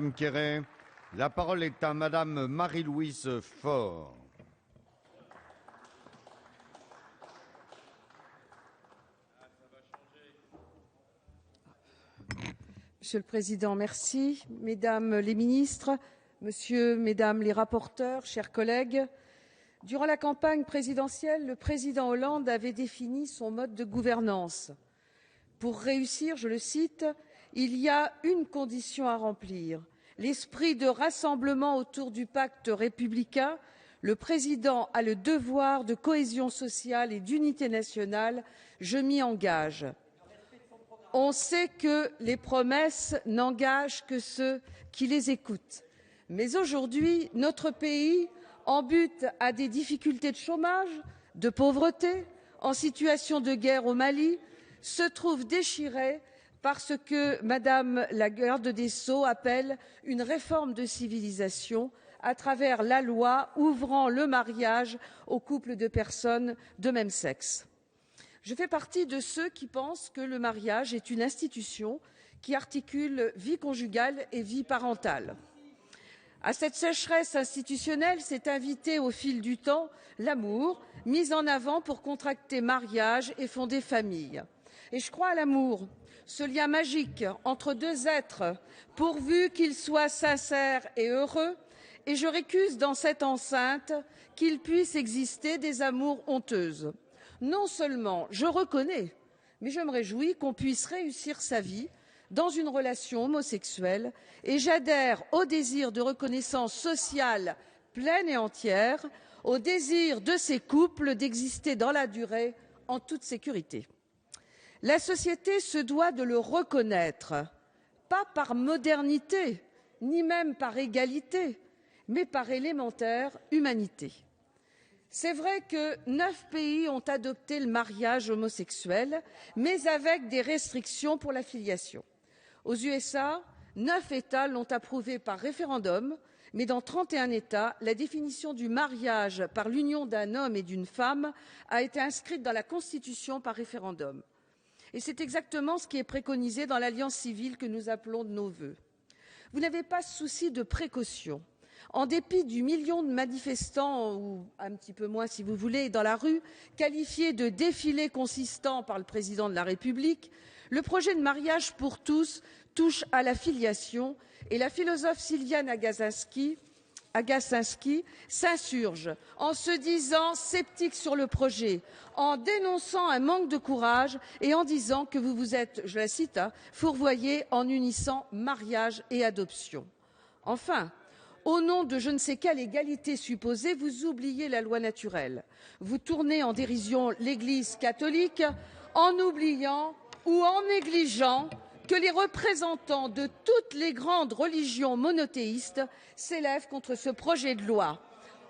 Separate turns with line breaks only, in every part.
Quéré. La parole est à Madame Marie-Louise Faure.
Monsieur le Président, merci. Mesdames les ministres, mesdames les rapporteurs, chers collègues, durant la campagne présidentielle, le président Hollande avait défini son mode de gouvernance. Pour réussir, je le cite, « il y a une condition à remplir, l'esprit de rassemblement autour du pacte républicain. Le président a le devoir de cohésion sociale et d'unité nationale. Je m'y engage. » On sait que les promesses n'engagent que ceux qui les écoutent. Mais aujourd'hui, notre pays, en butte à des difficultés de chômage, de pauvreté, en situation de guerre au Mali, se trouve déchiré par ce que Madame la garde des Sceaux appelle une réforme de civilisation à travers la loi ouvrant le mariage aux couples de personnes de même sexe. Je fais partie de ceux qui pensent que le mariage est une institution qui articule vie conjugale et vie parentale. À cette sécheresse institutionnelle s'est invité au fil du temps l'amour, mis en avant pour contracter mariage et fonder famille. Et je crois à l'amour, ce lien magique entre deux êtres, pourvu qu'ils soient sincères et heureux, et je récuse dans cette enceinte qu'il puisse exister des amours honteuses. Non seulement je reconnais, mais je me réjouis qu'on puisse réussir sa vie dans une relation homosexuelle et j'adhère au désir de reconnaissance sociale pleine et entière, au désir de ces couples d'exister dans la durée en toute sécurité. La société se doit de le reconnaître, pas par modernité, ni même par égalité, mais par élémentaire humanité. C'est vrai que 9 pays ont adopté le mariage homosexuel, mais avec des restrictions pour la filiation. Aux USA, 9 États l'ont approuvé par référendum, mais dans 31 États, la définition du mariage par l'union d'un homme et d'une femme a été inscrite dans la Constitution par référendum. Et c'est exactement ce qui est préconisé dans l'alliance civile que nous appelons de nos vœux. Vous n'avez pas souci de précaution. En dépit du million de manifestants, ou un petit peu moins si vous voulez, dans la rue, qualifiés de défilé consistant par le président de la République, le projet de mariage pour tous touche à la filiation et la philosophe Sylviane Agacinski s'insurge en se disant sceptique sur le projet, en dénonçant un manque de courage et en disant que vous vous êtes, je la cite, fourvoyé en unissant mariage et adoption. Enfin, au nom de je ne sais quelle égalité supposée, vous oubliez la loi naturelle. Vous tournez en dérision l'Église catholique en oubliant ou en négligeant que les représentants de toutes les grandes religions monothéistes s'élèvent contre ce projet de loi.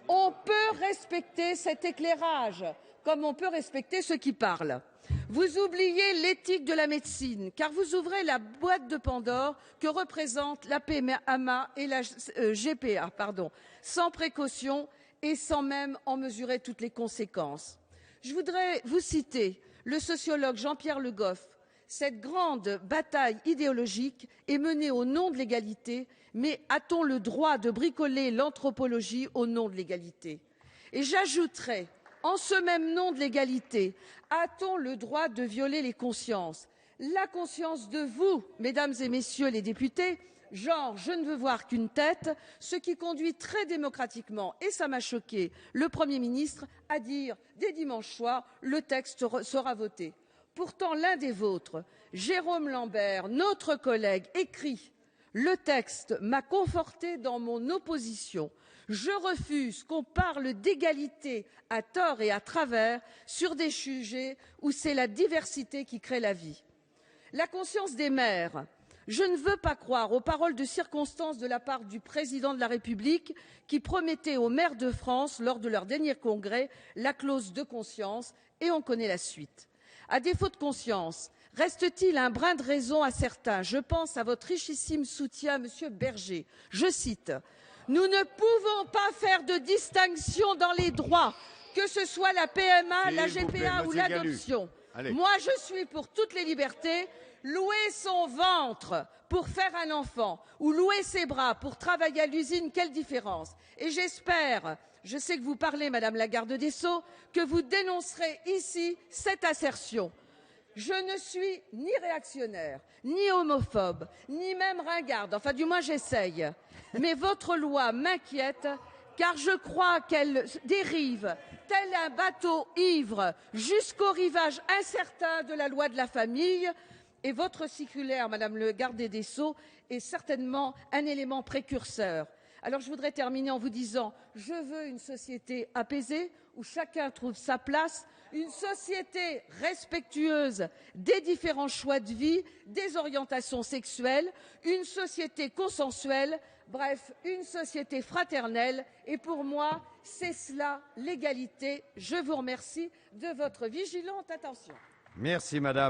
On peut respecter cet éclairage, comme on peut respecter ceux qui parlent. Vous oubliez l'éthique de la médecine, car vous ouvrez la boîte de Pandore que représentent la PMA et la GPA, sans précaution et sans même en mesurer toutes les conséquences. Je voudrais vous citer le sociologue Jean-Pierre Le Goff. Cette grande bataille idéologique est menée au nom de l'égalité, mais a-t-on le droit de bricoler l'anthropologie au nom de l'égalité? Et j'ajouterai, en ce même nom de l'égalité, a-t-on le droit de violer les consciences? La conscience de vous, mesdames et messieurs les députés, genre je ne veux voir qu'une tête, ce qui conduit très démocratiquement, et ça m'a choqué, le Premier ministre à dire dès dimanche soir le texte sera voté. Pourtant, l'un des vôtres, Jérôme Lambert, notre collègue, écrit « Le texte m'a conforté dans mon opposition. Je refuse qu'on parle d'égalité à tort et à travers sur des sujets où c'est la diversité qui crée la vie. » La conscience des mères. Je ne veux pas croire aux paroles de circonstance de la part du président de la République qui promettait aux maires de France, lors de leur dernier congrès, la clause de conscience, et on connaît la suite. À défaut de conscience, reste-t-il un brin de raison à certains? Je pense à votre richissime soutien, Monsieur Berger. Je cite « Nous ne pouvons pas faire de distinction dans les droits, que ce soit la PMA, la GPA ou l'adoption.
Allez.
Moi, je suis pour toutes les libertés. Louer son ventre pour faire un enfant ou louer ses bras pour travailler à l'usine, quelle différence? Et j'espère, je sais que vous parlez, Madame la garde des Sceaux, que vous dénoncerez ici cette assertion. Je ne suis ni réactionnaire, ni homophobe, ni même ringarde, enfin du moins j'essaye. Mais votre loi m'inquiète car je crois qu'elle dérive tel un bateau ivre jusqu'au rivage incertain de la loi de la famille. Et votre circulaire, Madame le garde des Sceaux, est certainement un élément précurseur. Alors je voudrais terminer en vous disant, je veux une société apaisée où chacun trouve sa place, une société respectueuse des différents choix de vie, des orientations sexuelles, une société consensuelle, bref, une société fraternelle. Et pour moi, c'est cela l'égalité. Je vous remercie de votre vigilante attention.
Merci, madame.